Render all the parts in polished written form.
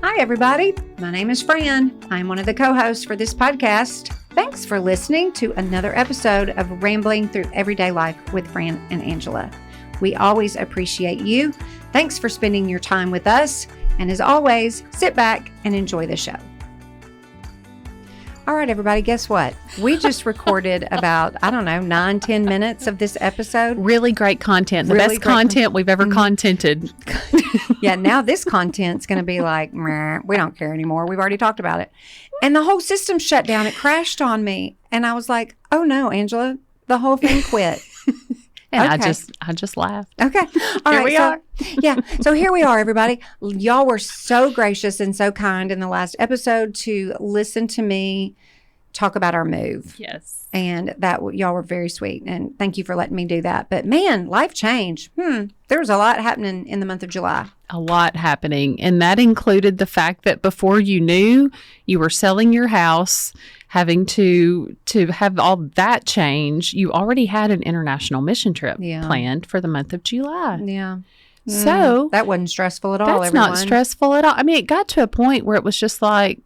Hi, everybody. My name is Fran. I'm one of the co-hosts for this podcast. Thanks for listening to another episode of Rambling Through Everyday Life with Fran and Angela. We always appreciate you. Thanks for spending your time with us. And as always, sit back and enjoy the show. All right, everybody, guess what? We just recorded about, 9-10 minutes of this episode. Really great content. The best content we've ever contented. Yeah, now this content's going to be like, we don't care anymore. We've already talked about it. And the whole system shut down. It crashed on me. And I was like, oh no, Angela, the whole thing quit. And okay. I just laughed. Okay. All right. We are. Yeah. So here we are, everybody. Y'all were so gracious and so kind in the last episode to listen to me talk about our move. Yes. And that y'all were very sweet. And thank you for letting me do that. But man, life changed. There was a lot happening in the month of July. A lot happening. And that included the fact that before you knew, you were selling your house, having to have all that change. You already had an international mission trip planned for the month of July. Yeah. So that wasn't stressful at all. That's not stressful at all. I mean, it got to a point where it was just like,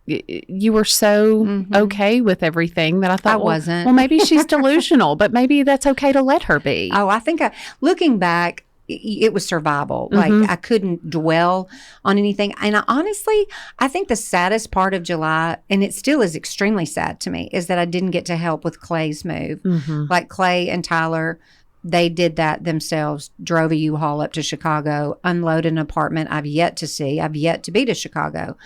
you were so okay with everything that I thought, I wasn't. Well, maybe she's delusional, but maybe that's okay to let her be. Oh, I think looking back, it was survival. Like I couldn't dwell on anything. And I think the saddest part of July, and it still is extremely sad to me, is that I didn't get to help with Clay's move. Like Clay and Tyler, they did that themselves, drove a U-Haul up to Chicago, unloaded an apartment I've yet to see. I've yet to be to Chicago.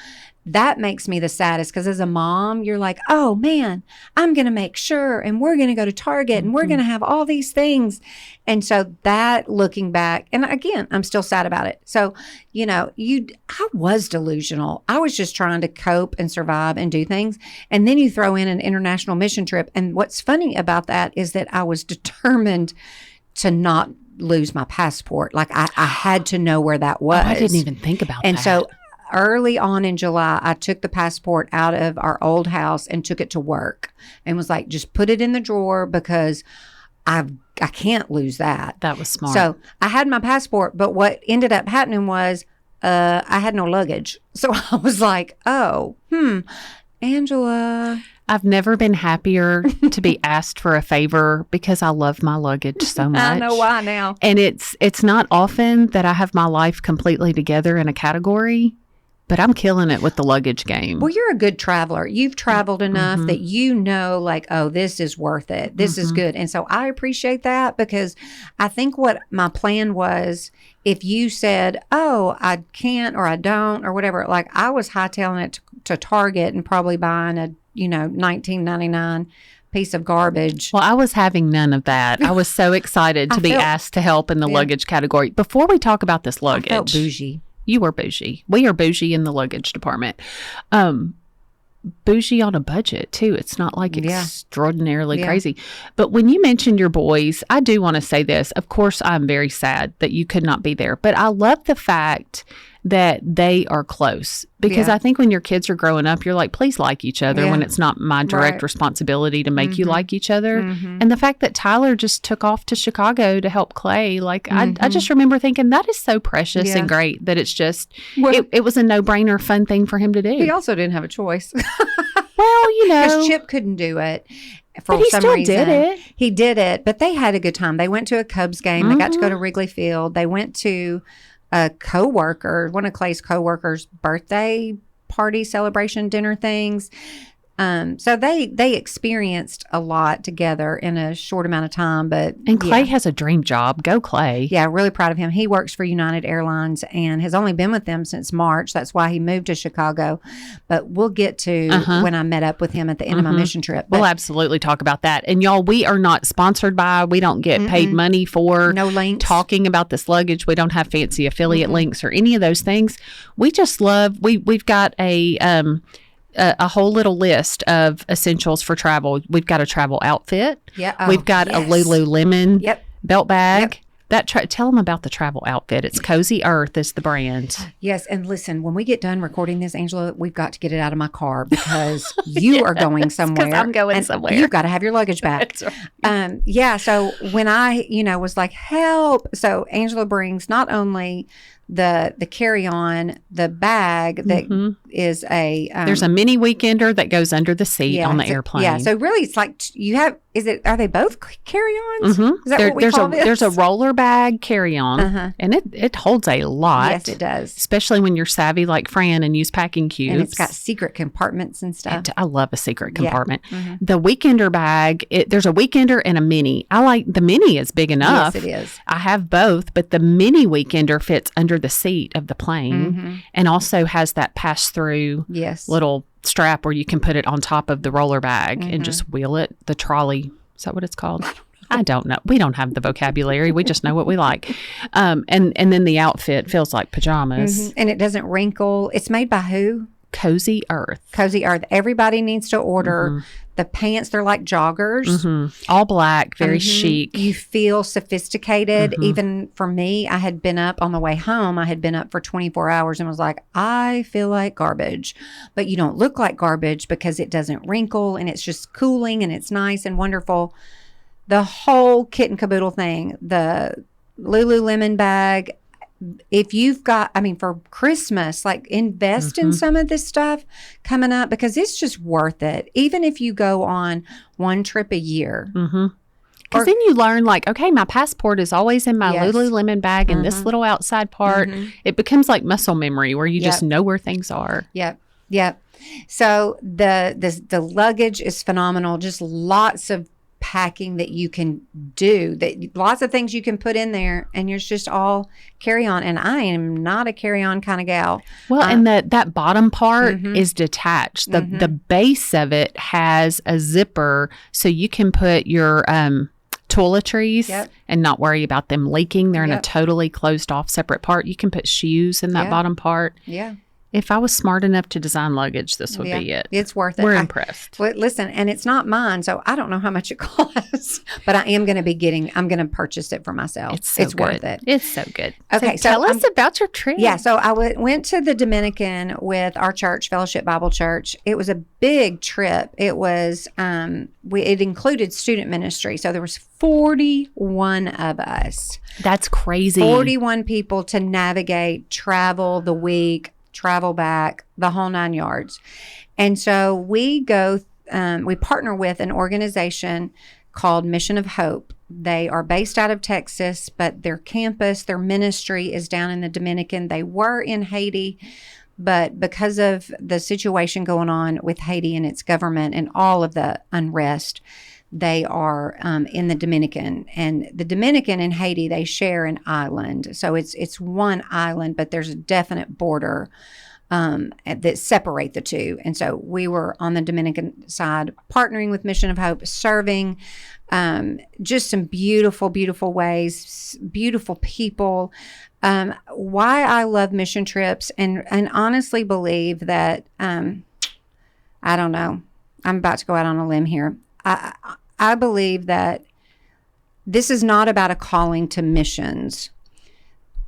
That makes me the saddest because as a mom, you're like, oh man, I'm going to make sure, and we're going to go to Target and we're going to have all these things. And so that, looking back, and again, I'm still sad about it. So, I was delusional. I was just trying to cope and survive and do things. And then you throw in an international mission trip. And what's funny about that is that I was determined to not lose my passport. Like I had to know where that was. I didn't even think about that. And so early on in July, I took the passport out of our old house and took it to work and was like, just put it in the drawer because I can't lose that. That was smart. So I had my passport, but what ended up happening was I had no luggage. So I was like, Angela. I've never been happier to be asked for a favor because I love my luggage so much. I know why now. And it's not often that I have my life completely together in a category. But I'm killing it with the luggage game. Well, you're a good traveler. You've traveled enough that like, oh, this is worth it. This is good. And so I appreciate that because I think what my plan was, if you said, oh, I can't or I don't or whatever, like I was hightailing it to Target and probably buying a, $19.99 piece of garbage. Well, I was having none of that. I was so excited to be asked to help in the luggage category. Before we talk about this luggage. I felt bougie. You were bougie. We are bougie in the luggage department. Bougie on a budget, too. It's not like extraordinarily crazy. But when you mentioned your boys, I do want to say this. Of course, I'm very sad that you could not be there. But I love the fact that they are close. Because I think when your kids are growing up, you're like, please like each other when it's not my direct responsibility to make you like each other. And the fact that Tyler just took off to Chicago to help Clay, like I just remember thinking that is so precious and great that it's just, it was a no-brainer, fun thing for him to do. He also didn't have a choice. Well, because Chip couldn't do it. For but he some still reason. did it. He did it, but they had a good time. They went to a Cubs game. They got to go to Wrigley Field. They went to a one of Clay's coworkers' birthday party celebration dinner things. So they experienced a lot together in a short amount of time. And Clay has a dream job. Go Clay. Yeah, really proud of him. He works for United Airlines and has only been with them since March. That's why he moved to Chicago. But we'll get to when I met up with him at the end of my mission trip. But we'll absolutely talk about that. And y'all, we are not sponsored by, we don't get paid money for no links. Talking about this luggage. We don't have fancy affiliate links or any of those things. We just love, we've got a whole little list of essentials for travel. We've got a travel outfit. Yeah. We've got a Lululemon belt bag. Tell them about the travel outfit. It's Cozy Earth is the brand. Yes. And listen, when we get done recording this, Angela, we've got to get it out of my car because you are going somewhere. I'm going somewhere. You've got to have your luggage back. That's right. So when I, was like, help. So Angela brings not only the carry-on, the bag that is a there's a mini weekender that goes under the seat on the airplane. Yeah, so really it's like you have. Are they both carry-ons? Is that what we call this? There's a roller bag carry-on, and it holds a lot. Yes, it does. Especially when you're savvy like Fran and use packing cubes. And it's got secret compartments and stuff. I love a secret compartment. The weekender bag, there's a weekender and a mini. I like the mini is big enough. Yes, it is. I have both, but the mini weekender fits under the seat of the plane and also has that pass-through little strap where you can put it on top of the roller bag and just wheel it. The trolley, is that what it's called? I don't know. We don't have the vocabulary. We just know what we like. And then the outfit feels like pajamas. And it doesn't wrinkle. It's made by who? Cozy Earth. Cozy Earth. Everybody needs to order the pants. They're like joggers. All black, very chic. You feel sophisticated. Even for me, I had been up on the way home. I had been up for 24 hours and was like, I feel like garbage. But you don't look like garbage because it doesn't wrinkle and it's just cooling and it's nice and wonderful. The whole kit and caboodle thing, the Lululemon bag, if you've got, for Christmas, like invest in some of this stuff coming up because it's just worth it. Even if you go on one trip a year. Because then you learn like, okay, my passport is always in my Lululemon bag in this little outside part. It becomes like muscle memory where you just know where things are. Yep. So the luggage is phenomenal. Just lots of packing that you can do, that lots of things you can put in there, and you're just all carry on. And I am not a carry on kind of gal. Well, and that bottom part is detached. The base of it has a zipper, so you can put your toiletries and not worry about them leaking. They're in a totally closed off separate part. You can put shoes in that bottom part. If I was smart enough to design luggage, this would be it. It's worth it. We're impressed. Well, listen, and it's not mine, so I don't know how much it costs, but I am going to I'm going to purchase it for myself. It's worth it. It's so good. Okay, so tell us about your trip. Yeah, so I went to the Dominican with our church, Fellowship Bible Church. It was a big trip. It was, it included student ministry, so there was 41 of us. That's crazy. 41 people to navigate, travel the week, travel back, the whole 9 yards. And so we partner with an organization called Mission of Hope. They are based out of Texas, but their campus, their ministry is down in the Dominican. They were in Haiti, but because of the situation going on with Haiti and its government and all of the unrest, they are in the Dominican. And the Dominican and Haiti, they share an island. So it's one island, but there's a definite border that separate the two. And so we were on the Dominican side, partnering with Mission of Hope, serving just some beautiful, beautiful ways, beautiful people. Why I love mission trips and honestly believe that, I don't know, I'm about to go out on a limb here. I believe that this is not about a calling to missions.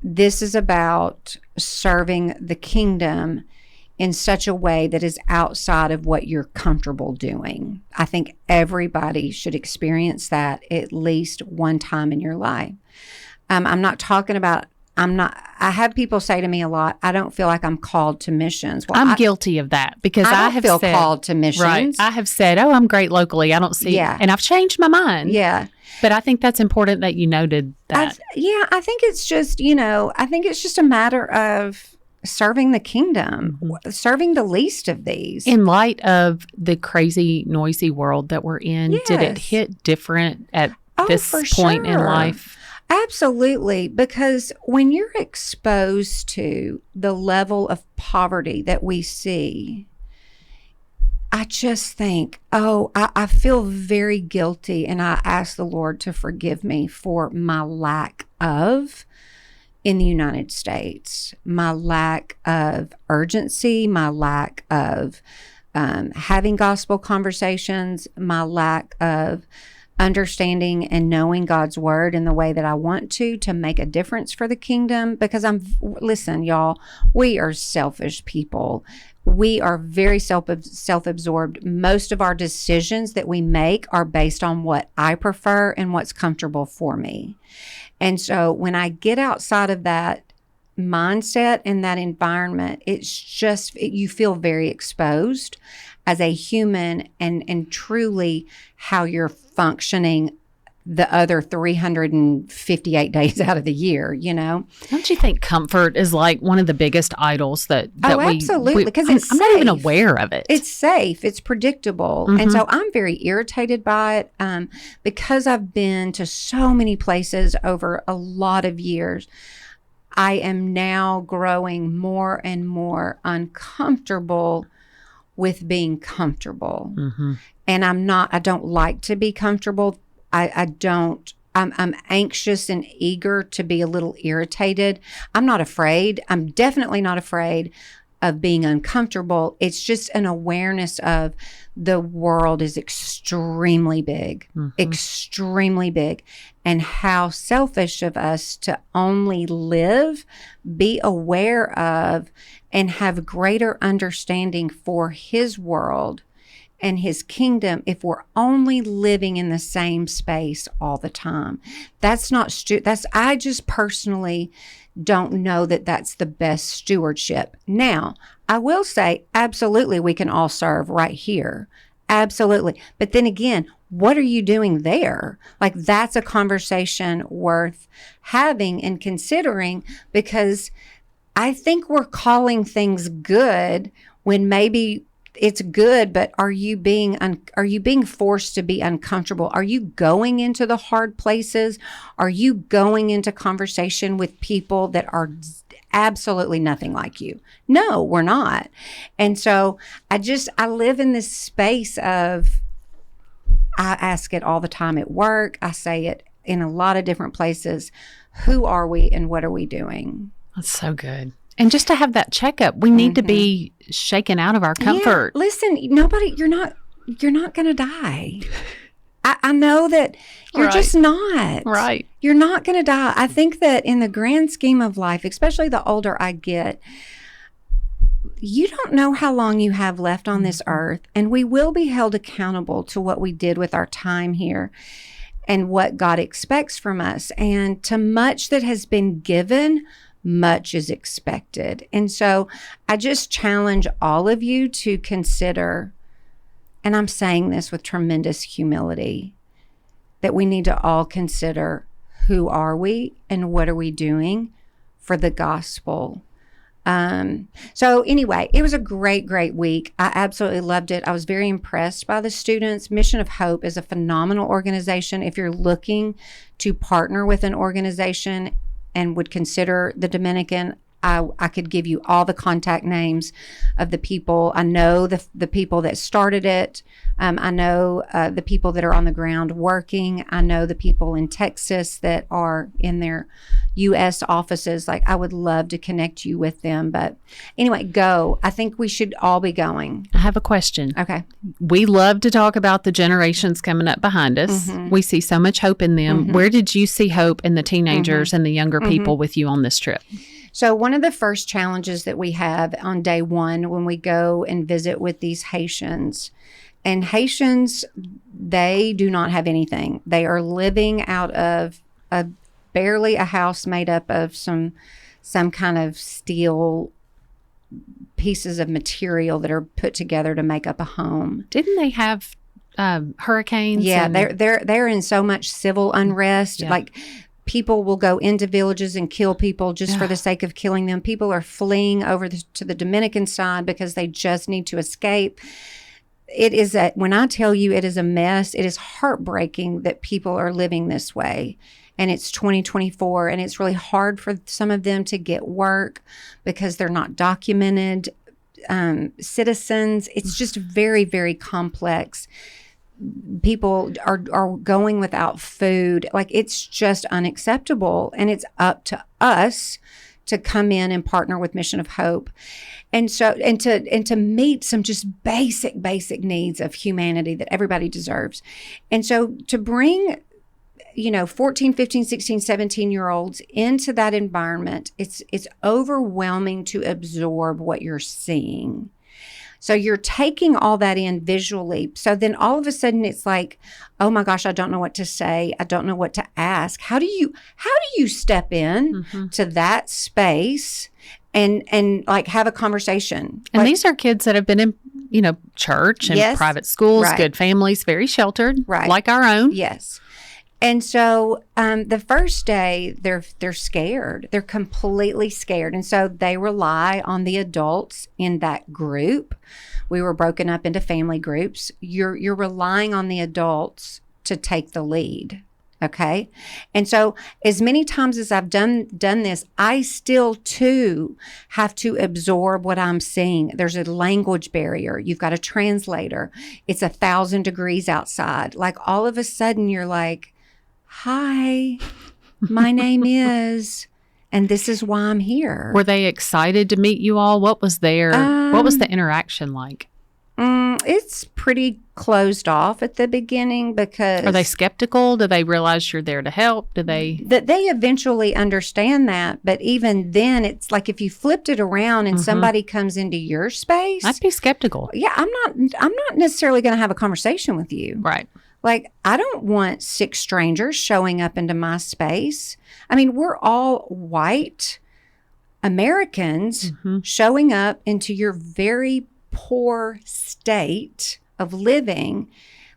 This is about serving the kingdom in such a way that is outside of what you're comfortable doing. I think everybody should experience that at least one time in your life. I'm not talking about I have people say to me a lot, I don't feel like I'm called to missions. Well, I'm guilty of that because I have feel called to missions. Right. I have said, I'm great locally. I don't see. Yeah. And I've changed my mind. Yeah. But I think that's important that you noted that. I think it's just, I think it's just a matter of serving the kingdom, serving the least of these. In light of the crazy, noisy world that we're in, Yes. did it hit different at this point in life? Absolutely, because when you're exposed to the level of poverty that we see, I just think, I feel very guilty, and I ask the Lord to forgive me for my lack of in the United States, my lack of urgency, my lack of having gospel conversations, my lack of understanding and knowing God's word in the way that I want to make a difference for the kingdom. Because listen, y'all, we are selfish people. We are very self-absorbed. Most of our decisions that we make are based on what I prefer and what's comfortable for me. And so when I get outside of that, mindset and that environment, it's just, you feel very exposed as a human, and truly how you're functioning the other 358 days out of the year, Don't you think comfort is like one of the biggest idols that absolutely, because I'm not even aware of it. It's safe, it's predictable. And so I'm very irritated by it, because I've been to so many places over a lot of years. I am now growing more and more uncomfortable with being comfortable. And I don't like to be comfortable. I'm anxious and eager to be a little irritated. I'm not afraid. I'm definitely not afraid of being uncomfortable. It's just an awareness of the world is extremely big, extremely big, and how selfish of us to only live, be aware of, and have greater understanding for his world and his kingdom if we're only living in the same space all the time. That's not I just personally don't know that that's the best stewardship. Now, I will say, absolutely, we can all serve right here. Absolutely. But then again, what are you doing there? Like, that's a conversation worth having and considering, because I think we're calling things good when maybe it's good, but are you being forced to be uncomfortable? Are you going into the hard places? Are you going into conversation with people that are absolutely nothing like you? No, we're not. And so I live in this space of, I ask it all the time at work. I say it in a lot of different places. Who are we and what are we doing? That's so good. And just to have that checkup, we need to be shaken out of our comfort. Yeah, listen, you're not going to die. I know that you're just not. Right. You're not going to die. I think that in the grand scheme of life, especially the older I get, you don't know how long you have left on this earth, and we will be held accountable to what we did with our time here and what God expects from us. And to much that has been given, much is expected. And so I just challenge all of you to consider, and I'm saying this with tremendous humility, that we need to all consider, who are we and what are we doing for the gospel? So anyway, it was a great week. I absolutely loved it. I was very impressed by the students. Mission of Hope is a phenomenal organization. If you're looking to partner with an organization and would consider the Dominican, I could give you all the contact names of the people. I know the people that started it. I know the people that are on the ground working. I know the people in Texas that are in their U.S. offices. Like, I would love to connect you with them. But anyway, go. I think we should all be going. I have a question. Okay. We love to talk about the generations coming up behind us. We see so much hope in them. Where did you see hope in the teenagers and the younger people with you on this trip? So one of the first challenges that we have on day one when we go and visit with these Haitians, and Haitians, they do not have anything. They are living out of barely a house made up of some kind of steel pieces of material that are put together to make up a home. Didn't they have hurricanes? Yeah, they're in so much civil unrest. Yeah. Like, people will go into villages and kill people just for the sake of killing them. People are fleeing over to the Dominican side because they just need to escape. When I tell you it is a mess, it is heartbreaking that people are living this way. And it's 2024, and it's really hard for some of them to get work because they're not documented citizens. It's just very, very complex. People are going without food. Like, it's just unacceptable. And it's up to us to come in and partner with Mission of Hope. And so, and to meet some just basic needs of humanity that everybody deserves. And so to bring, 14, 15, 16, 17-year-olds into that environment, it's overwhelming to absorb what you're seeing. So you're taking all that in visually. So then all of a sudden it's like, oh my gosh, I don't know what to say. I don't know what to ask. How do you step in to that space and like have a conversation? And like, these are kids that have been in, church and private schools, good families, very sheltered, like our own. Yes. And so the first day, they're scared. They're completely scared. And so they rely on the adults in that group. We were broken up into family groups. You're relying on the adults to take the lead. Okay. And so as many times as I've done this, I still too have to absorb what I'm seeing. There's a language barrier. You've got a translator. It's 1,000 degrees outside. Like all of a sudden you're like, hi, my name is, and this is why I'm here. Were they excited to meet you all? What was what was the interaction like? It's pretty closed off at the beginning because... Are they skeptical? Do they realize you're there to help? Do they... That they eventually understand that, but even then, it's like if you flipped it around and somebody comes into your space... I'd be skeptical. Yeah, I'm not necessarily going to have a conversation with you. Right. Like, I don't want 6 strangers showing up into my space. I mean, we're all white Americans showing up into your very poor state of living.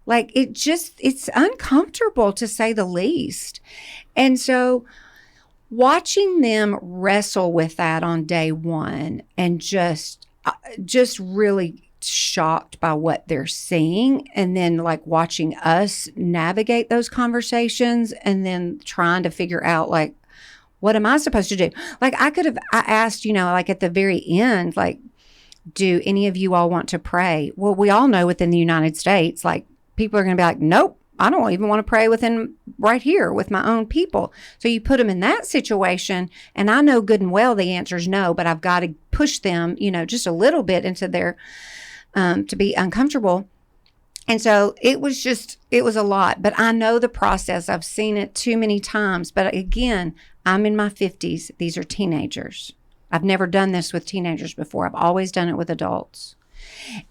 Like, it's uncomfortable to say the least. And so watching them wrestle with that on day one and just really shocked by what they're seeing, and then like watching us navigate those conversations and then trying to figure out like, what am I supposed to do? Like I asked, like at the very end, like, do any of you all want to pray? Well, we all know within the United States, like people are going to be like, nope, I don't even want to pray within right here with my own people. So you put them in that situation, and I know good and well the answer is no, but I've got to push them, just a little bit into their to be uncomfortable. And so it was a lot, but I know the process. I've seen it too many times. But again, I'm in my 50s. These are teenagers. I've never done this with teenagers before. I've always done it with adults.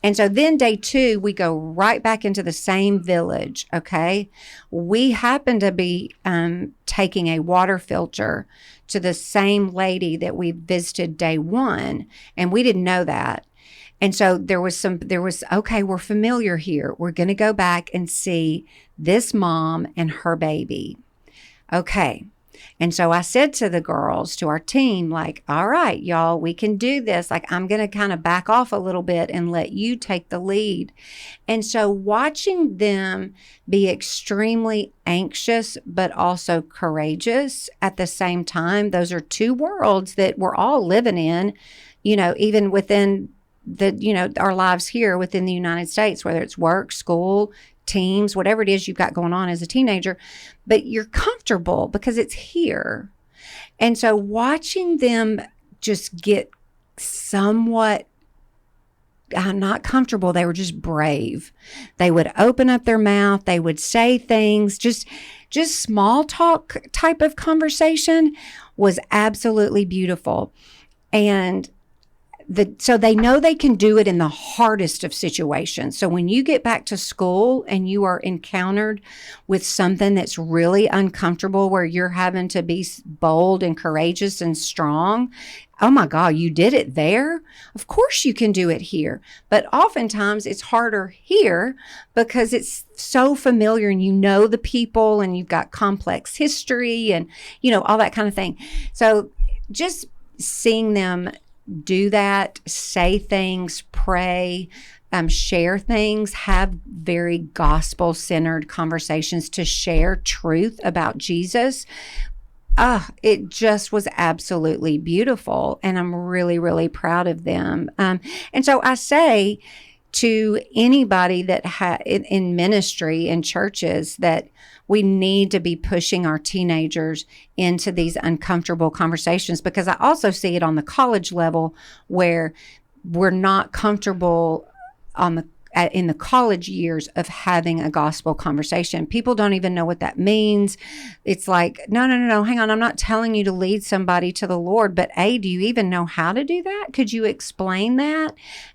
And so then day 2, we go right back into the same village, okay? We happen to be taking a water filter to the same lady that we visited day 1, and we didn't know that. And so there was, okay, we're familiar here. We're going to go back and see this mom and her baby. Okay. And so I said to the girls, to our team, like, all right, y'all, we can do this. Like, I'm going to kind of back off a little bit and let you take the lead. And so watching them be extremely anxious, but also courageous at the same time, those are 2 worlds that we're all living in, even within our lives here within the United States, whether it's work, school, teams, whatever it is you've got going on as a teenager, but you're comfortable because it's here. And so watching them just get somewhat not comfortable, they were just brave. They would open up their mouth, they would say things, just small talk type of conversation was absolutely beautiful. And so they know they can do it in the hardest of situations. So when you get back to school and you are encountered with something that's really uncomfortable, where you're having to be bold and courageous and strong, oh my God, you did it there? Of course you can do it here. But oftentimes it's harder here because it's so familiar and the people and you've got complex history and, all that kind of thing. So just seeing them do that, say things, pray, share things, have very gospel-centered conversations to share truth about Jesus. It just was absolutely beautiful, and I'm really, really proud of them. And so I say to anybody that in ministry and churches that we need to be pushing our teenagers into these uncomfortable conversations, because I also see it on the college level where we're not comfortable in the college years of having a gospel conversation. People don't even know what that means. It's like, no, hang on. I'm not telling you to lead somebody to the Lord, but A, do you even know how to do that? Could you explain that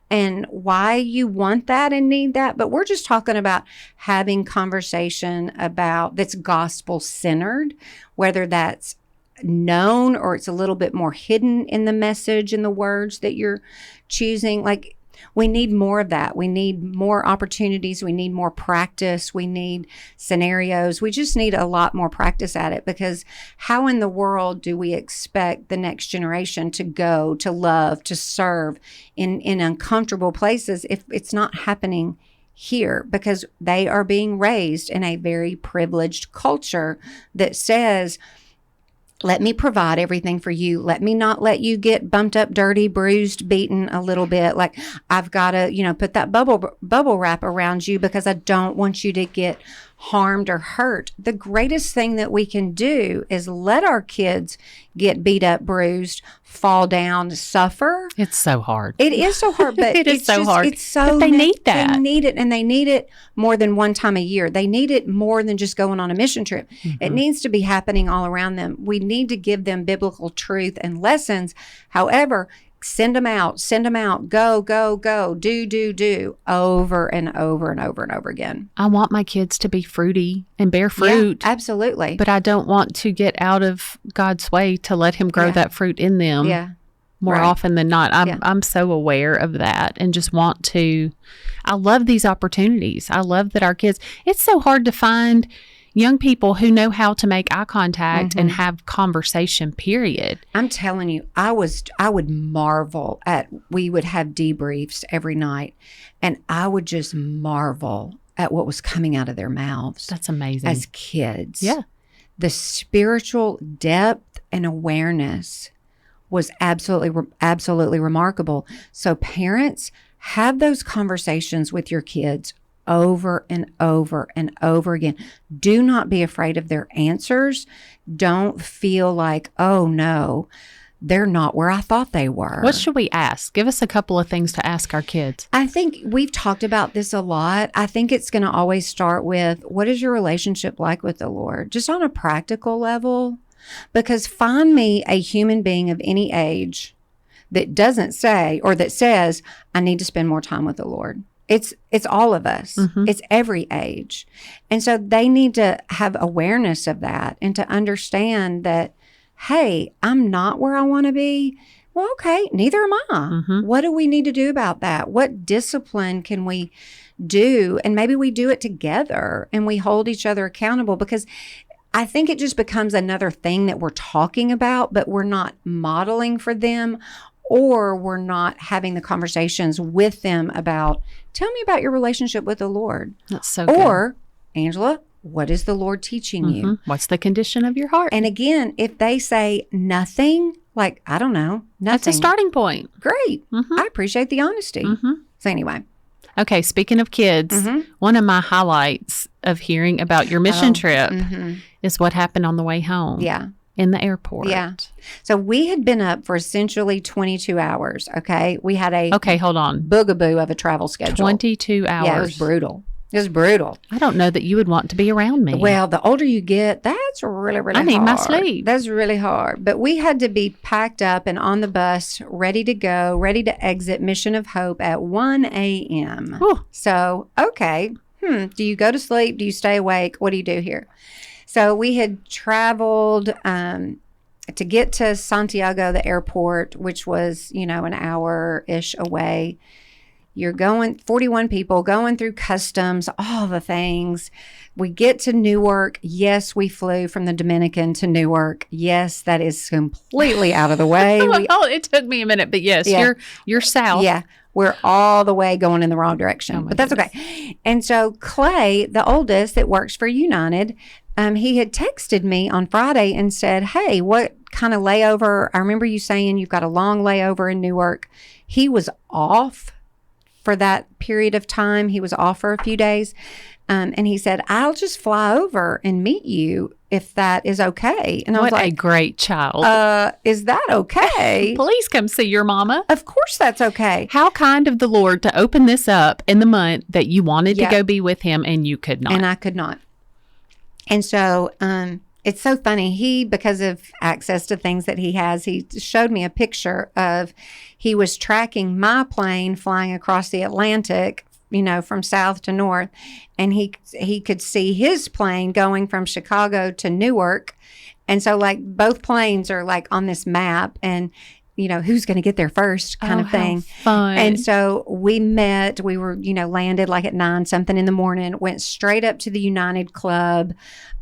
and why you want that and need that? But we're just talking about having conversation about that's gospel centered, whether that's known or it's a little bit more hidden in the message and the words that you're choosing. Like, we need more of that. We need more opportunities. We need more practice. We need scenarios. We just need a lot more practice at it, because how in the world do we expect the next generation to go, to love, to serve in uncomfortable places if it's not happening here? Because they are being raised in a very privileged culture that says, let me provide everything for you. Let me not let you get bumped up, dirty, bruised, beaten a little bit. Like, I've got to, put that bubble wrap around you because I don't want you to get harmed or hurt. The greatest thing that we can do is let our kids get beat up, bruised, fall down, suffer. It's so hard. It is so hard, but it is so hard. It's so but they need that. They need it, and they need it more than one time a year. They need it more than just going on a mission trip. Mm-hmm. It needs to be happening all around them. We need to give them biblical truth and lessons. However, send them out, go, do, over and over and over and over again. I want my kids to be fruity and bear fruit. Yeah, absolutely. But I don't want to get out of God's way to let him grow that fruit in them more often than not. I'm so aware of that and just want to. I love these opportunities. I love that our kids, it's so hard to find young people who know how to make eye contact and have conversation, period. I'm telling you, I would marvel at, we would have debriefs every night, and I would just marvel at what was coming out of their mouths. That's amazing. As kids. Yeah. The spiritual depth and awareness was absolutely remarkable. So parents, have those conversations with your kids over and over and over again. Do not be afraid of their answers. Don't feel like, oh no, they're not where I thought they were. What should we ask? Give us a couple of things to ask our kids. I think we've talked about this a lot. I think it's going to always start with, what is your relationship like with the Lord? Just on a practical level. Because find me a human being of any age that doesn't say, or that says, I need to spend more time with the Lord. It's all of us. Mm-hmm. It's every age. And so they need to have awareness of that and to understand that, hey, I'm not where I want to be. Well, okay, neither am I. Mm-hmm. What do we need to do about that? What discipline can we do? And maybe we do it together and we hold each other accountable, because I think it just becomes another thing that we're talking about, but we're not modeling for them, or we're not having the conversations with them about, tell me about your relationship with the Lord. That's so good. Or, Angela, what is the Lord teaching you? What's the condition of your heart? And again, if they say nothing, like, I don't know, nothing. That's a starting point. Great. I appreciate the honesty. So anyway. Okay, speaking of kids, one of my highlights of hearing about your mission trip is what happened on the way home. Yeah. In the airport. Yeah. So we had been up for essentially 22 hours, okay? We had a hold on. Boogaboo of a travel schedule. 22 hours. Yeah, it was brutal. It was brutal. I don't know that you would want to be around me. Well, the older you get, that's really, really hard. I need my sleep. That's really hard. But we had to be packed up and on the bus, ready to go, ready to exit Mission of Hope at 1 a.m. Ooh. So, okay. Do you go to sleep? Do you stay awake? What do you do here? So we had traveled to get to Santiago, the airport, which was, an hour-ish away. You're going, 41 people going through customs, all the things. We get to Newark. Yes, we flew from the Dominican to Newark. Yes, that is completely out of the way. It took me a minute, but yes, you're south. Yeah. We're all the way going in the wrong direction, but that's okay. And so Clay, the oldest that works for United, he had texted me on Friday and said, hey, what kind of layover? I remember you saying you've got a long layover in Newark. He was off for that period of time. He was off for a few days. And he said, I'll just fly over and meet you if that is okay. And I was like, a great child. Is that okay? Please come see your mama. Of course that's okay. How kind of the Lord to open this up in the month that you wanted to go be with him and you could not. And I could not. And so it's so funny. He, because of access to things that he has, he showed me a picture of, he was tracking my plane flying across the Atlantic, from south to north. And he could see his plane going from Chicago to Newark. And so like both planes are like on this map and, who's going to get there first kind of thing. Fun. And so we met, we were, landed like at 9-something in the morning, went straight up to the United Club.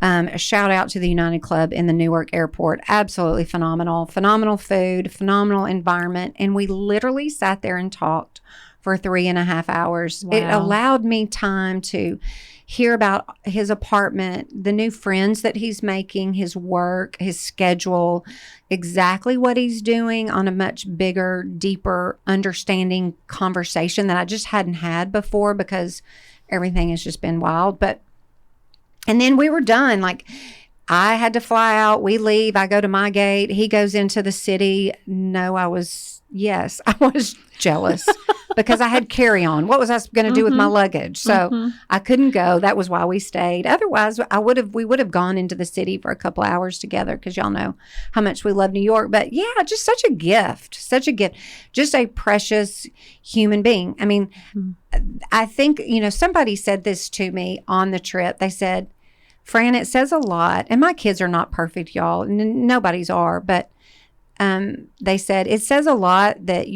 A shout out to the United Club in the Newark airport. Absolutely phenomenal food, phenomenal environment. And we literally sat there and talked for 3.5 hours. Wow. It allowed me time to hear about his apartment, the new friends that he's making, his work, his schedule, exactly what he's doing on a much bigger, deeper understanding conversation that I just hadn't had before because everything has just been wild. And then we were done. Like, I had to fly out. We leave. I go to my gate. He goes into the city. No, I was jealous because I had carry-on. What was I going to do with my luggage? So I couldn't go. That was why we stayed. Otherwise, we would have gone into the city for a couple of hours together because y'all know how much we love New York. But yeah, just such a gift, just a precious human being. I mean, I think, somebody said this to me on the trip. They said, Fran, it says a lot, and my kids are not perfect, y'all. Nobody's are, but they said it says a lot that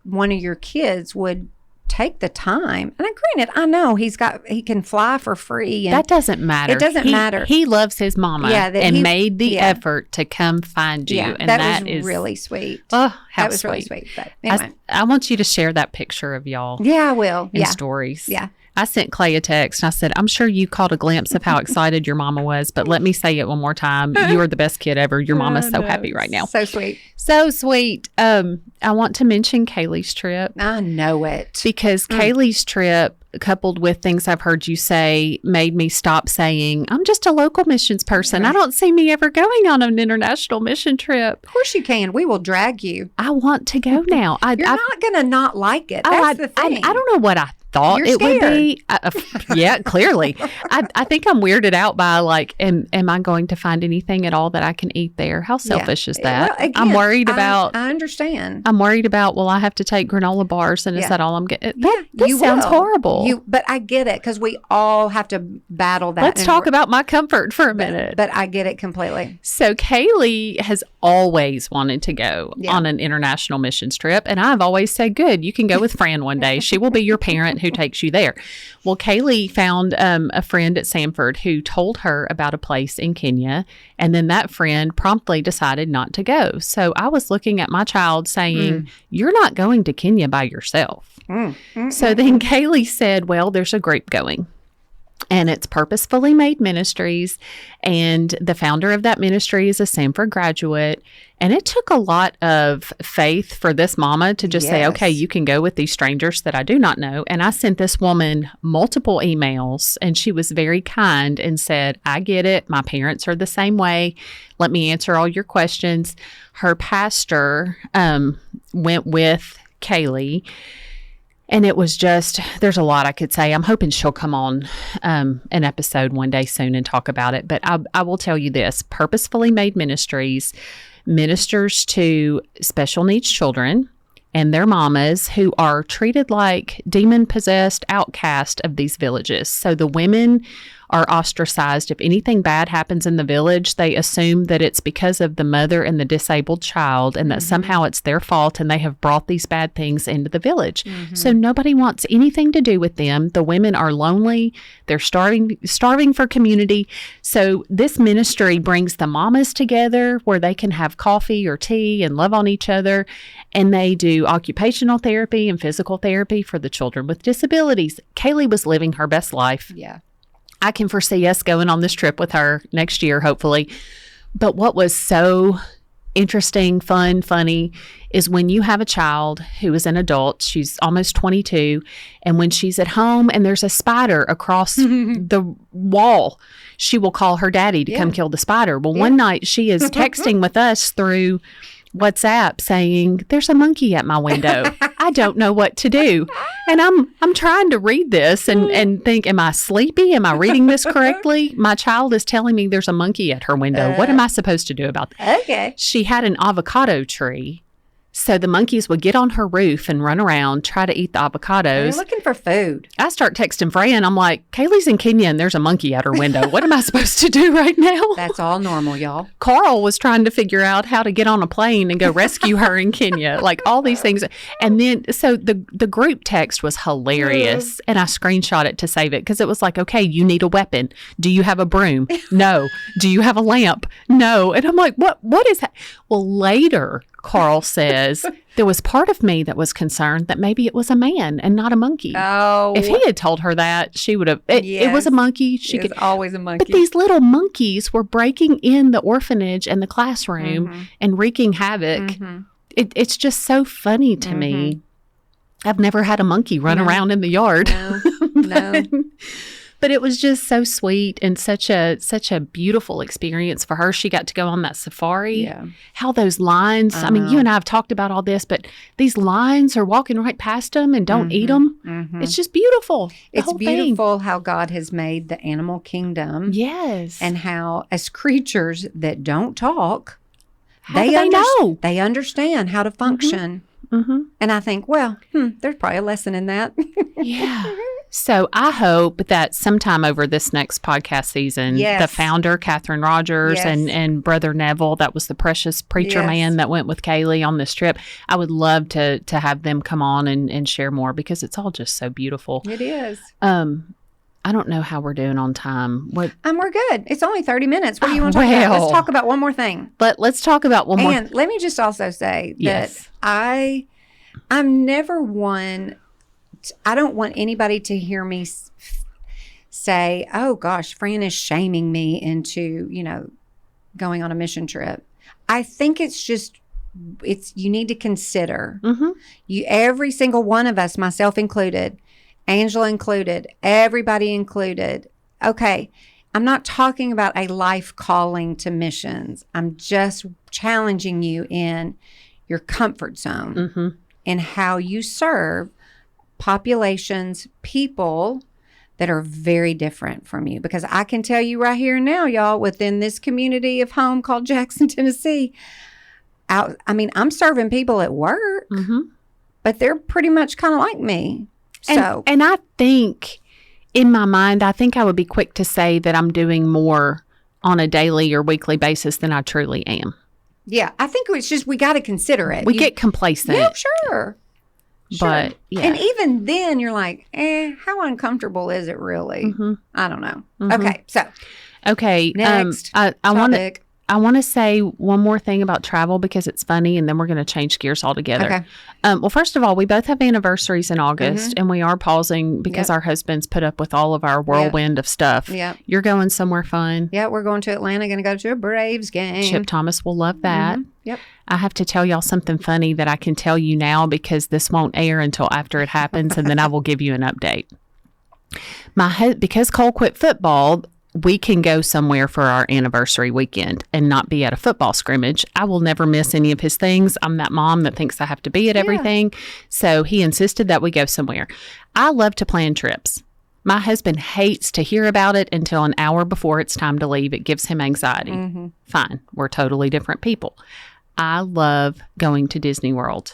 one of your kids would take the time. And granted, I know he can fly for free. And that doesn't matter. It doesn't matter. He loves his mama and made the effort to come find you. Yeah, and that was really sweet. Oh, how that was sweet. Really sweet. But anyway. I want you to share that picture of y'all. Yeah, I will. In stories. Yeah. I sent Clay a text and I said, I'm sure you caught a glimpse of how excited your mama was, but let me say it one more time. You are the best kid ever. Your mama's so happy right now. So sweet. So sweet. I want to mention Kaylee's trip. I know it. Because Kaylee's trip, coupled with things I've heard you say, made me stop saying, I'm just a local missions person. I don't see me ever going on an international mission trip. Of course you can. We will drag you. I want to go now. You're not going to not like it. That's the thing. I don't know what I thought it would be. Yeah, clearly. I think I'm weirded out by like, am I going to find anything at all that I can eat there? How selfish is that? Well, again, I'm worried about. I understand. I'm worried about. Will I have to take granola bars, and is that all I'm getting? This sounds will. horrible. But I get it because we all have to battle that. Let's talk about my comfort for a minute. But I get it completely. So Kaylee has always wanted to go on an international missions trip, and I've always said, "Good, you can go with Fran one day. She will be your parent who takes you there." Well, Kaylee found a friend at Sanford who told her about a place in Kenya, and then that friend promptly decided not to go. So I was looking at my child saying, you're not going to Kenya by yourself. So then Kaylee said, well, there's a group going. And it's Purposefully Made Ministries. And the founder of that ministry is a Sanford graduate. And it took a lot of faith for this mama to just say, okay, you can go with these strangers that I do not know. And I sent this woman multiple emails, and she was very kind and said, I get it. My parents are the same way. Let me answer all your questions. Her pastor went with Kaylee. And it was just, there's a lot I could say. I'm hoping she'll come on an episode one day soon and talk about it. But I will tell you this, Purposefully Made Ministries ministers to special needs children and their mamas who are treated like demon-possessed outcasts of these villages. So the women are ostracized. If anything bad happens in the village, they assume that it's because of the mother and the disabled child and that somehow it's their fault and they have brought these bad things into the village. So nobody wants anything to do with them. The women are lonely. They're starving for community. So this ministry brings the mamas together where they can have coffee or tea and love on each other. And they do occupational therapy and physical therapy for the children with disabilities. Kaylee was living her best life. Yeah. I can foresee us going on this trip with her next year, hopefully. But what was so interesting, fun, funny is when you have a child who is an adult, she's almost 22, and when she's at home and there's a spider across the wall, she will call her daddy to come kill the spider. Well, one night she is texting with us through WhatsApp saying, there's a monkey at my window. I don't know what to do. And I'm trying to read this and think, am I sleepy? Am I reading this correctly? My child is telling me there's a monkey at her window. What am I supposed to do about that? Okay. She had an avocado tree. So the monkeys would get on her roof and run around, try to eat the avocados. They're looking for food. I start texting Fran. I'm like, Kaylee's in Kenya and there's a monkey at her window. What am I supposed to do right now? That's all normal, y'all. Carl was trying to figure out how to get on a plane and go rescue her in Kenya. Like all these things. And then, so the group text was hilarious. And I screenshot it to save it because it was like, okay, you need a weapon. Do you have a broom? No. Do you have a lamp? No. And I'm like, what is that? Well, later, Carl says, there was part of me that was concerned that maybe it was a man and not a monkey. Oh. If he had told her that, she would have, it was a monkey. She could always a monkey. But these little monkeys were breaking in the orphanage and the classroom and wreaking havoc. It's just so funny to me. I've never had a monkey run around in the yard. No. But it was just so sweet and such a beautiful experience for her. She got to go on that safari. Yeah. How those lions, I mean, you and I have talked about all this, but these lions are walking right past them and don't eat them. It's just beautiful. It's beautiful how God has made the animal kingdom. Yes. And how as creatures that don't talk, they know. They understand how to function. And I think, well, there's probably a lesson in that. Yeah. So I hope that sometime over this next podcast season, the founder, Catherine Rogers, and Brother Neville, that was the precious preacher man that went with Kaylee on this trip, I would love to have them come on and share more because it's all just so beautiful. It is. I don't know how we're doing on time. We're good. It's only 30 minutes. What do you want to talk about? Let's talk about one more thing. Let's talk about one more. And let me just also say that I'm never one... I don't want anybody to hear me say, oh, gosh, Fran is shaming me into, going on a mission trip. I think it's you need to consider. Every single one of us, myself included, Angela included, everybody included. Okay, I'm not talking about a life calling to missions. I'm just challenging you in your comfort zone and how you serve populations, people that are very different from you. Because I can tell you right here and now, y'all, within this community of home called Jackson, Tennessee, I'm serving people at work, but they're pretty much kind of like me. And I think, in my mind, I think I would be quick to say that I'm doing more on a daily or weekly basis than I truly am. Yeah, I think it's just we got to consider it. We get complacent. Yeah, sure. But and even then you're like, how uncomfortable is it really? I don't know. Okay, next I want to say one more thing about travel because it's funny, and then we're going to change gears altogether. Okay. Well, first of all, we both have anniversaries in August, and we are pausing because our husbands put up with all of our whirlwind of stuff. Yeah. You're going somewhere fun. Yeah, we're going to Atlanta, going to go to a Braves game. Chip Thomas will love that. Yep. I have to tell y'all something funny that I can tell you now because this won't air until after it happens, and then I will give you an update. Because Cole quit football, we can go somewhere for our anniversary weekend and not be at a football scrimmage. I will never miss any of his things. I'm that mom that thinks I have to be at everything. So he insisted that we go somewhere. I love to plan trips. My husband hates to hear about it until an hour before it's time to leave. It gives him anxiety. Fine. We're totally different people. I love going to Disney World.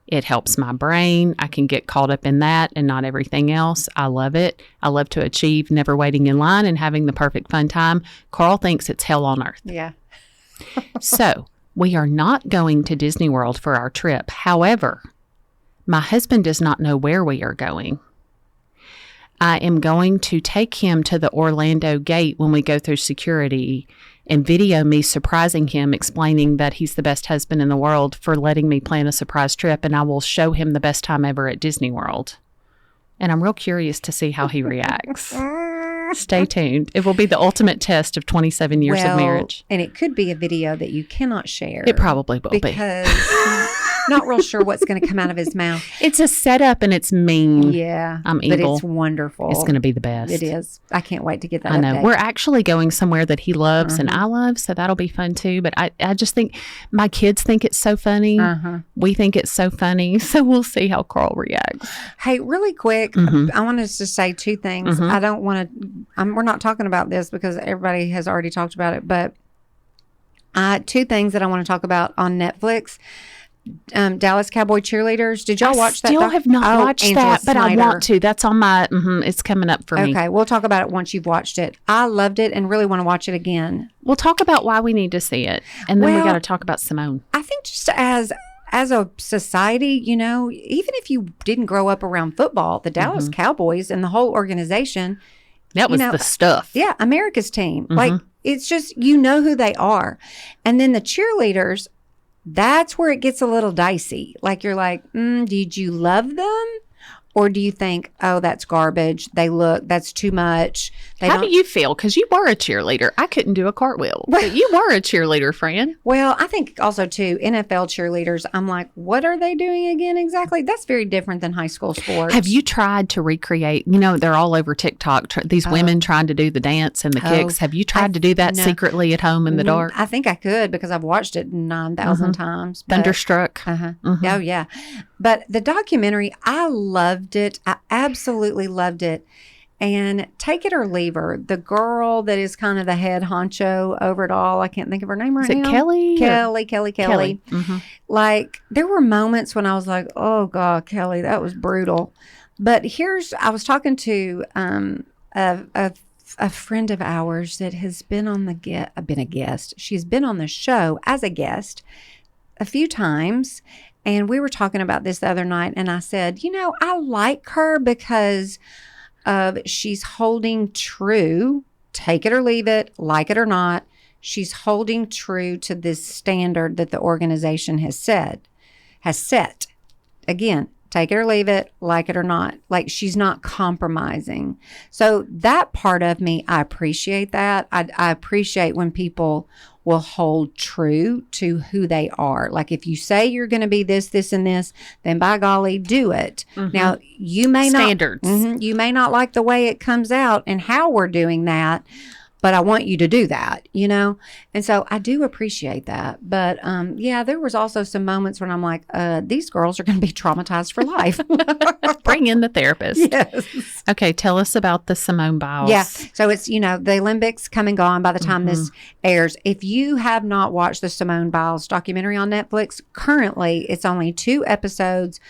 It helps my brain. I can get caught up in that and not everything else. I love it. I love to achieve never waiting in line and having the perfect fun time. Carl thinks it's hell on earth. Yeah. So we are not going to Disney World for our trip. However, my husband does not know where we are going. I am going to take him to the Orlando gate when we go through security and video me surprising him, explaining that he's the best husband in the world for letting me plan a surprise trip, and I will show him the best time ever at Disney World. And I'm real curious to see how he reacts. Stay tuned. It will be the ultimate test of 27 years of marriage. And it could be a video that you cannot share. It probably will be. Because not real sure what's going to come out of his mouth. It's a setup and it's mean. Yeah. I'm evil. But it's wonderful. It's going to be the best. It is. I can't wait to get that I know. update. We're actually going somewhere that he loves and I love, so that'll be fun too. But I just think my kids think it's so funny. We think it's so funny. So we'll see how Carl reacts. Hey, really quick, I want us to say two things. I don't want to, we're not talking about this because everybody has already talked about it, but two things that I want to talk about on Netflix. Dallas Cowboy Cheerleaders. Did y'all watch that? I still have not watched Angela that, but Snyder. I want to. That's on my, it's coming up for me. Okay, we'll talk about it once you've watched it. I loved it and really want to watch it again. We'll talk about why we need to see it. And then we got to talk about Simone. I think just as a society, you know, even if you didn't grow up around football, the Dallas Cowboys and the whole organization. That was the stuff. Yeah, America's team. Like, it's just, you know who they are. And then the cheerleaders, that's where it gets a little dicey. Like, you're like, did you love them? Or do you think, oh, that's garbage. That's too much. How do you feel? Because you were a cheerleader. I couldn't do a cartwheel. But you were a cheerleader, Fran. Well, I think also, too, NFL cheerleaders, I'm like, what are they doing again exactly? That's very different than high school sports. Have you tried to recreate? You know, they're all over TikTok. These women trying to do the dance and the kicks. Have you tried to do that secretly at home in the dark? I think I could because I've watched it 9,000 times. Thunderstruck. Oh, yeah. But the documentary, I loved it. I absolutely loved it. And take it or leave her. The girl that is kind of the head honcho over it all. I can't think of her name right now. Is it Kelly? Kelly. Like, there were moments when I was like, oh, God, Kelly, that was brutal. But I was talking to a friend of ours that has been on been a guest. She's been on the show as a guest a few times. And we were talking about this the other night, and I said, you know, I like her because she's holding true, take it or leave it, like it or not, she's holding true to this standard that the organization has set. Again, take it or leave it, like it or not. Like, she's not compromising. So that part of me, I appreciate that. I appreciate when people will hold true to who they are. Like, if you say you're going to be this, and this, then by golly, do it. Now, you may Standards. You may not like the way it comes out and how we're doing that, but I want you to do that, you know? And so I do appreciate that. But yeah, there was also some moments when I'm like, these girls are going to be traumatized for life. Bring in the therapist. Yes. Okay, tell us about the Simone Biles. Yeah. So it's, you know, the Olympics come and gone by the time this airs. If you have not watched the Simone Biles documentary on Netflix, currently it's only 2 episodes.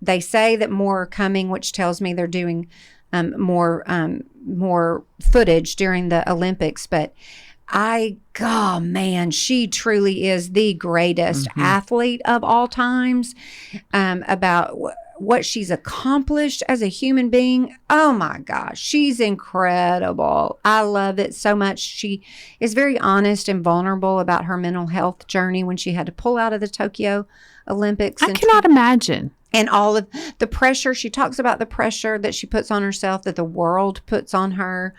They say that more are coming, which tells me they're doing more footage during the Olympics. But man, she truly is the greatest athlete of all times. About what she's accomplished as a human being. Oh my gosh, she's incredible. I love it so much. She is very honest and vulnerable about her mental health journey when she had to pull out of the Tokyo Olympics. I cannot imagine. And all of the pressure, she talks about the pressure that she puts on herself, that the world puts on her,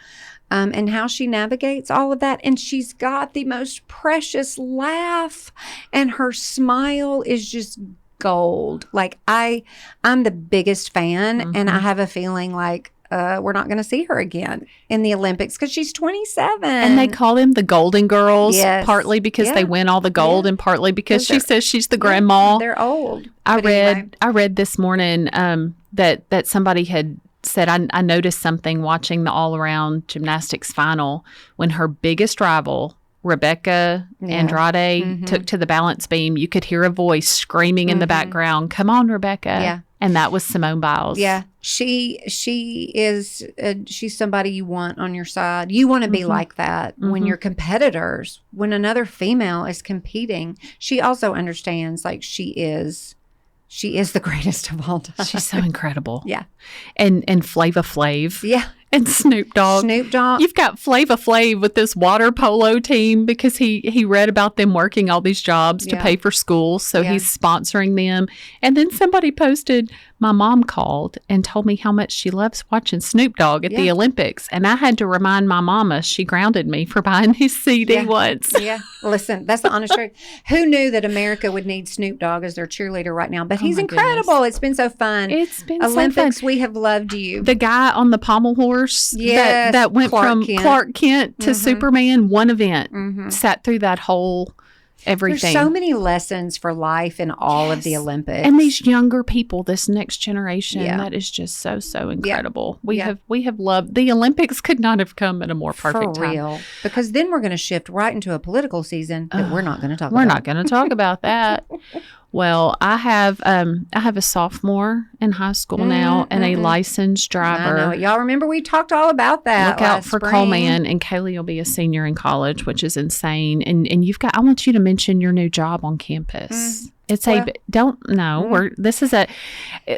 and how she navigates all of that. And she's got the most precious laugh, and her smile is just gold. Like, I'm the biggest fan, and I have a feeling like we're not going to see her again in the Olympics because she's 27. And they call them the Golden Girls, partly because they win all the gold, and partly because she says she's the grandma. They're old. I read this morning that somebody had said, I noticed something watching the all-around gymnastics final when her biggest rival, Rebecca Andrade, took to the balance beam. You could hear a voice screaming in the background, "Come on, Rebecca." Yeah. And that was Simone Biles. Yeah. She is, she's somebody you want on your side. You want to be like that when you're competitors, when another female is competing. She also understands, like, she is the greatest of all time. She's so incredible. Yeah. And Flava Flav. Yeah. And Snoop Dogg. You've got Flava Flav with this water polo team because he read about them working all these jobs to pay for school. So he's sponsoring them. And then somebody posted, my mom called and told me how much she loves watching Snoop Dogg at the Olympics. And I had to remind my mama, she grounded me for buying his CD once. Yeah. Listen, that's the honest truth. Who knew that America would need Snoop Dogg as their cheerleader right now? But he's incredible. Goodness. It's been so fun. It's been Olympics, so fun. We have loved you. The guy on the pommel horse that went from Clark Kent to Superman, one event, sat through that whole everything. There's so many lessons for life in all of the Olympics. And these younger people, this next generation, that is just so incredible. We have loved the Olympics. Could not have come at a more perfect time. For real. Because then we're going to shift right into a political season that we're not going to talk about. We're not going to talk about that. Well, I have a sophomore in high school now and a licensed driver. I know. Y'all remember we talked all about that. Look out for Coleman, and Kaylee will be a senior in college, which is insane. And I want you to mention your new job on campus. I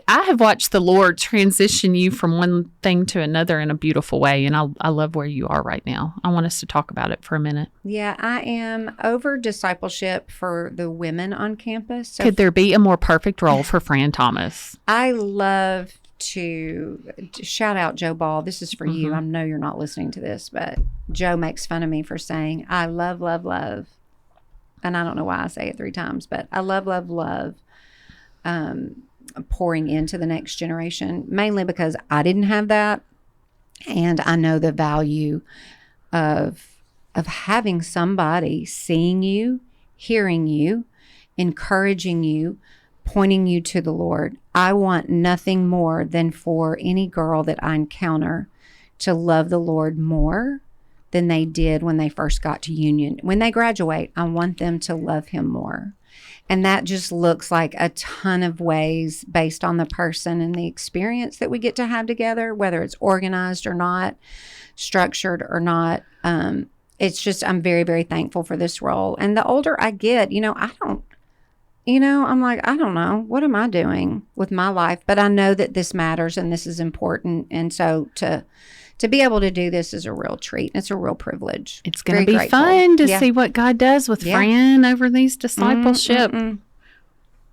have watched the Lord transition you from one thing to another in a beautiful way. And I love where you are right now. I want us to talk about it for a minute. Yeah, I am over discipleship for the women on campus. So could there be a more perfect role for Fran Thomas? I love to shout out Joe Ball. This is for you. I know you're not listening to this, but Joe makes fun of me for saying, I love, love, love. And I don't know why I say it 3 times, but I love, love, love pouring into the next generation, mainly because I didn't have that. And I know the value of having somebody seeing you, hearing you, encouraging you, pointing you to the Lord. I want nothing more than for any girl that I encounter to love the Lord more than they did when they first got to Union. When they graduate, I want them to love him more. And that just looks like a ton of ways based on the person and the experience that we get to have together, whether it's organized or not, structured or not. It's just, I'm very, very thankful for this role. And the older I get, I'm like, I don't know. What am I doing with my life? But I know that this matters and this is important. And so to be able to do this is a real treat. It's a real privilege. It's going to be fun to see what God does with Fran over these discipleship.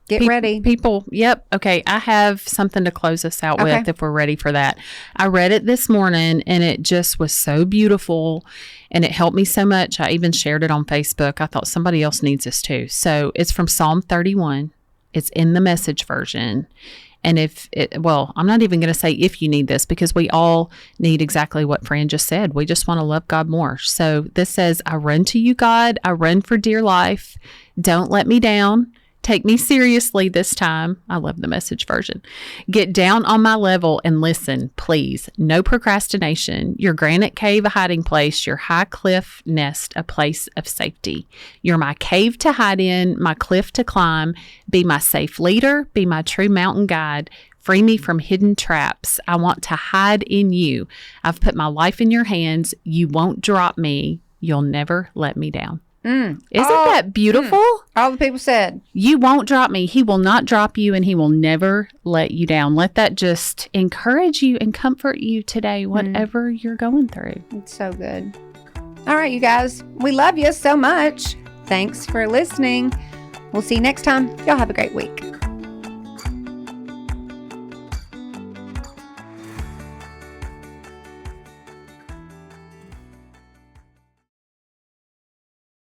Get ready. People, yep. Okay, I have something to close us out with if we're ready for that. I read it this morning and it just was so beautiful and it helped me so much. I even shared it on Facebook. I thought somebody else needs this too. So it's from Psalm 31. It's in the Message version. And I'm not even going to say if you need this because we all need exactly what Fran just said. We just want to love God more. So this says, I run to you, God. I run for dear life. Don't let me down. Take me seriously this time. I love the Message version. Get down on my level and listen, please. No procrastination. Your granite cave, a hiding place. Your high cliff nest, a place of safety. You're my cave to hide in, my cliff to climb. Be my safe leader. Be my true mountain guide. Free me from hidden traps. I want to hide in you. I've put my life in your hands. You won't drop me. You'll never let me down. Isn't that beautiful? All the people said. You won't drop me. He will not drop you and he will never let you down. Let that just encourage you and comfort you today, whatever you're going through. It's so good. All right, you guys. We love you so much. Thanks for listening. We'll see you next time. Y'all have a great week.